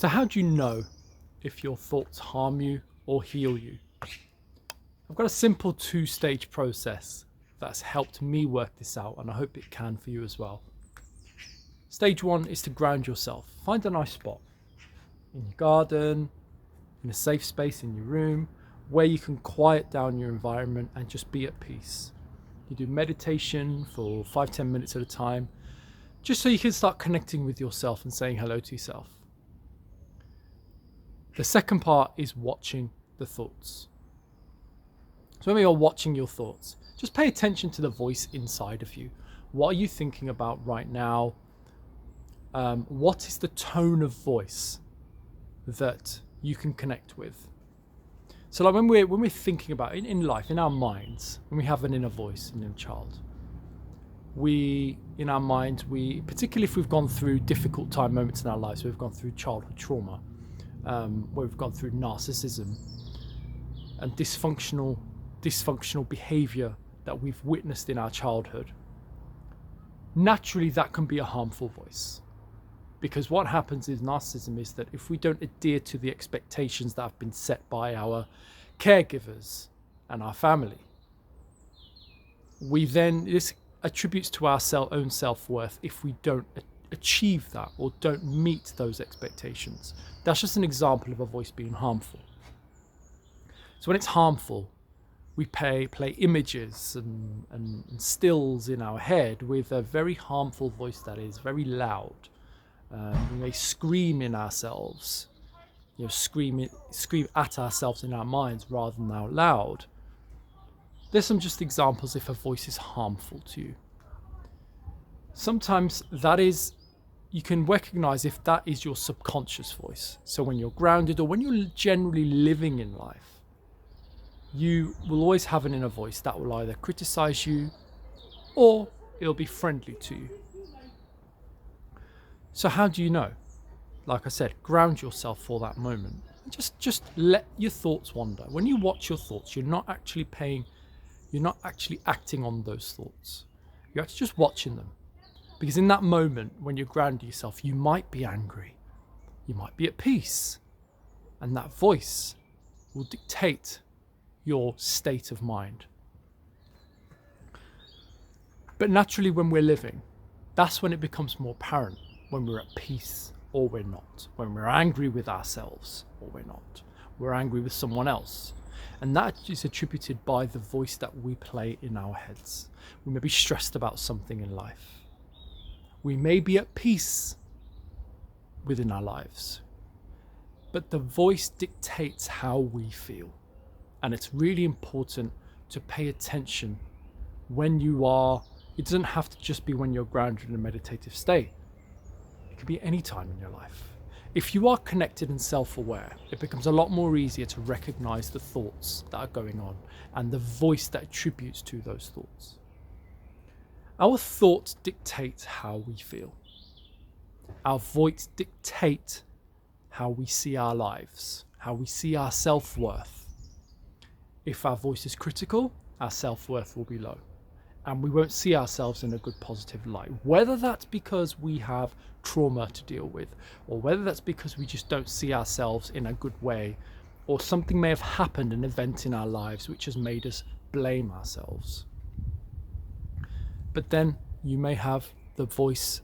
So how do you know if your thoughts harm you or heal you? I've got a simple two-stage process that's helped me work this out, and I hope it can for you as well. Stage one is to ground yourself. Find a nice spot in your garden, in a safe space in your room, where you can quiet down your environment and just be at peace. You do meditation for 5-10 minutes at a time, just so you can start connecting with yourself and saying hello to yourself. The second part is watching the thoughts. So when you're watching your thoughts, just pay attention to the voice inside of you. What are you thinking about right now? What is the tone of voice that you can connect with? So like when we're thinking about it in life, in our minds, when we have an inner voice, an inner child, in our minds, particularly if we've gone through difficult time moments in our lives, we've gone through childhood trauma, where we've gone through narcissism and dysfunctional behavior that we've witnessed in our childhood, naturally that can be a harmful voice. Because what happens in narcissism is that if we don't adhere to the expectations that have been set by our caregivers and our family, this attributes to our own self-worth if we don't achieve that or don't meet those expectations. That's just an example of a voice being harmful. So when it's harmful, we play images and stills in our head with a very harmful voice that is very loud. We may scream in ourselves, scream at ourselves in our minds rather than out loud. There's some just examples if a voice is harmful to you. Sometimes you can recognize if that is your subconscious voice. So when you're grounded or when you're generally living in life, you will always have an inner voice that will either criticize you or it'll be friendly to you. So how do you know? Like I said, ground yourself for that moment. Just let your thoughts wander. When you watch your thoughts, you're not actually acting on those thoughts. You're actually just watching them. Because in that moment, when you're grounding yourself, you might be angry. You might be at peace. And that voice will dictate your state of mind. But naturally, when we're living, that's when it becomes more apparent. When we're at peace or we're not. When we're angry with ourselves or we're not. We're angry with someone else. And that is attributed by the voice that we play in our heads. We may be stressed about something in life. We may be at peace within our lives. But the voice dictates how we feel. And it's really important to pay attention when you are. It doesn't have to just be when you're grounded in a meditative state. It could be any time in your life. If you are connected and self-aware, it becomes a lot more easier to recognize the thoughts that are going on and the voice that attributes to those thoughts. Our thoughts dictate how we feel. Our voice dictate how we see our lives, how we see our self-worth. If our voice is critical, our self-worth will be low. And we won't see ourselves in a good positive light. Whether that's because we have trauma to deal with, or whether that's because we just don't see ourselves in a good way, or something may have happened, an event in our lives which has made us blame ourselves. But then you may have the voice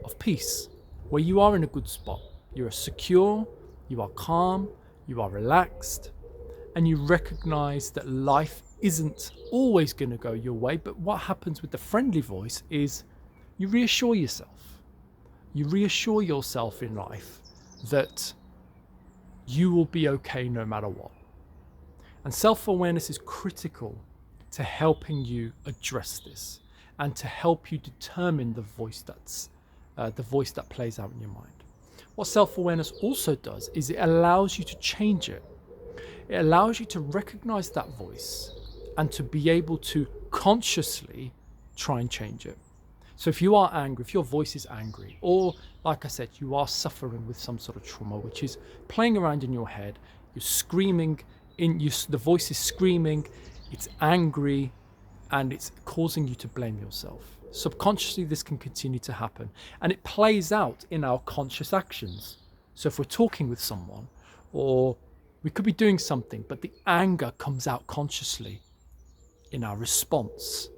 of peace, where you are in a good spot. You are secure, you are calm, you are relaxed, and you recognize that life isn't always going to go your way. But what happens with the friendly voice is you reassure yourself. You reassure yourself in life that you will be okay no matter what. And self-awareness is critical to helping you address this and to help you determine the voice that plays out in your mind. What self-awareness also does is it allows you to change it. It allows you to recognize that voice and to be able to consciously try and change it. So if you are angry, if your voice is angry, or like I said, you are suffering with some sort of trauma, which is playing around in your head, you're screaming, the voice is screaming, it's angry, and it's causing you to blame yourself. Subconsciously, this can continue to happen, and it plays out in our conscious actions. So if we're talking with someone, or we could be doing something, but the anger comes out consciously in our response,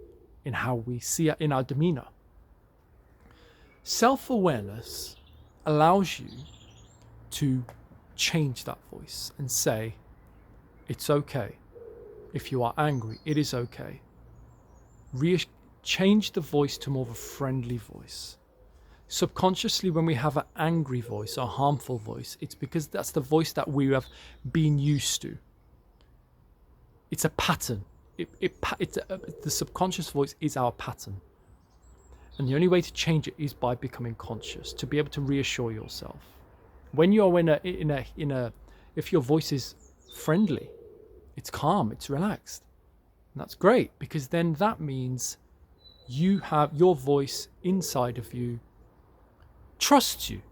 in how we see it, in our demeanor. Self-awareness allows you to change that voice and say, it's okay. If you are angry, it is okay. Change the voice to more of a friendly voice. Subconsciously, when we have an angry voice or harmful voice, it's because that's the voice that we have been used to. It's a pattern. The subconscious voice is our pattern. And the only way to change it is by becoming conscious, to be able to reassure yourself. When you're if your voice is friendly, it's calm, it's relaxed. And that's great, because then that means you have your voice inside of you trusts you.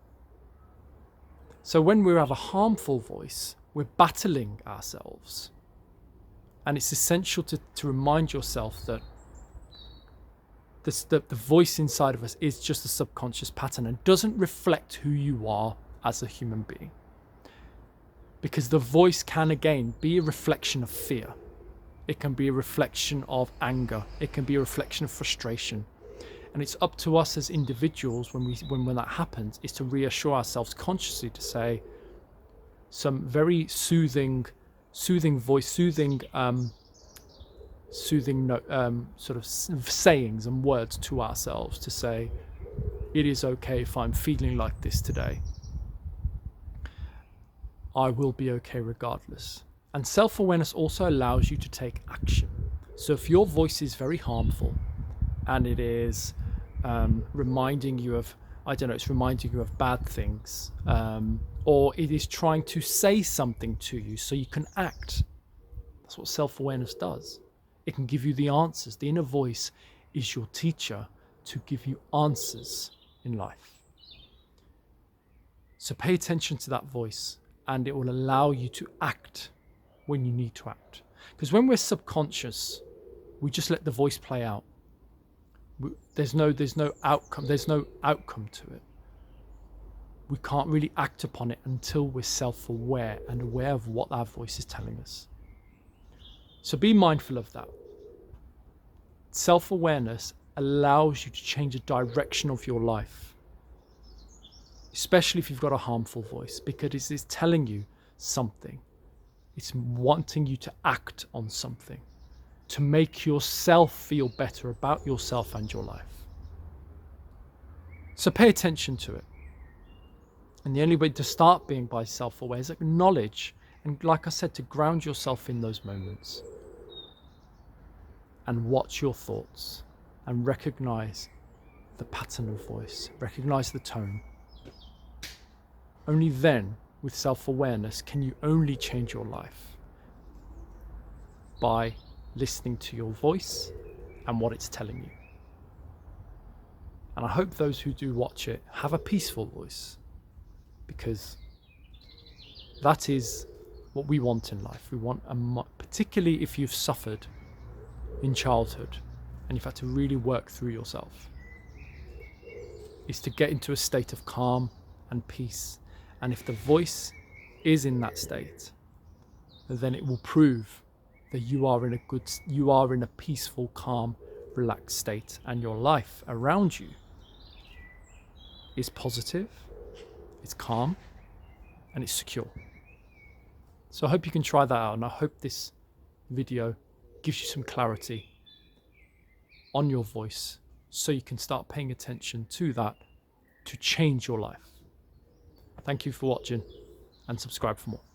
So when we have a harmful voice, we're battling ourselves. And it's essential to remind yourself that the voice inside of us is just a subconscious pattern and doesn't reflect who you are as a human being. Because the voice can, again, be a reflection of fear. It can be a reflection of anger. It can be a reflection of frustration. And it's up to us as individuals when that happens, is to reassure ourselves consciously, to say some very soothing voice, soothing sort of sayings and words to ourselves, to say, it is okay if I'm feeling like this today. I will be okay regardless. And self-awareness also allows you to take action. So if your voice is very harmful and it is reminding you of, it's reminding you of bad things, or it is trying to say something to you so you can act. That's what self-awareness does. It can give you the answers. The inner voice is your teacher to give you answers in life. So pay attention to that voice, and it will allow you to act when you need to act. Because when we're subconscious, we just let the voice play out. There's no outcome. There's no outcome to it. We can't really act upon it until we're self-aware and aware of what our voice is telling us. So be mindful of that. Self-awareness allows you to change the direction of your life, especially if you've got a harmful voice, because it's telling you something. It's wanting you to act on something, to make yourself feel better about yourself and your life. So pay attention to it. And the only way to start being by self-aware is acknowledge, and like I said, to ground yourself in those moments. And watch your thoughts and recognize the pattern of voice, recognize the tone. Only then, with self-awareness, can you only change your life by listening to your voice and what it's telling you. And I hope those who do watch it have a peaceful voice, because that is what we want in life. We want particularly if you've suffered in childhood and you've had to really work through yourself, is to get into a state of calm and peace. And if the voice is in that state, then it will prove that you are in a peaceful, calm, relaxed state, and your life around you is positive, it's calm, and it's secure. So I hope you can try that out, and I hope this video gives you some clarity on your voice so you can start paying attention to that to change your life. Thank you for watching, and subscribe for more.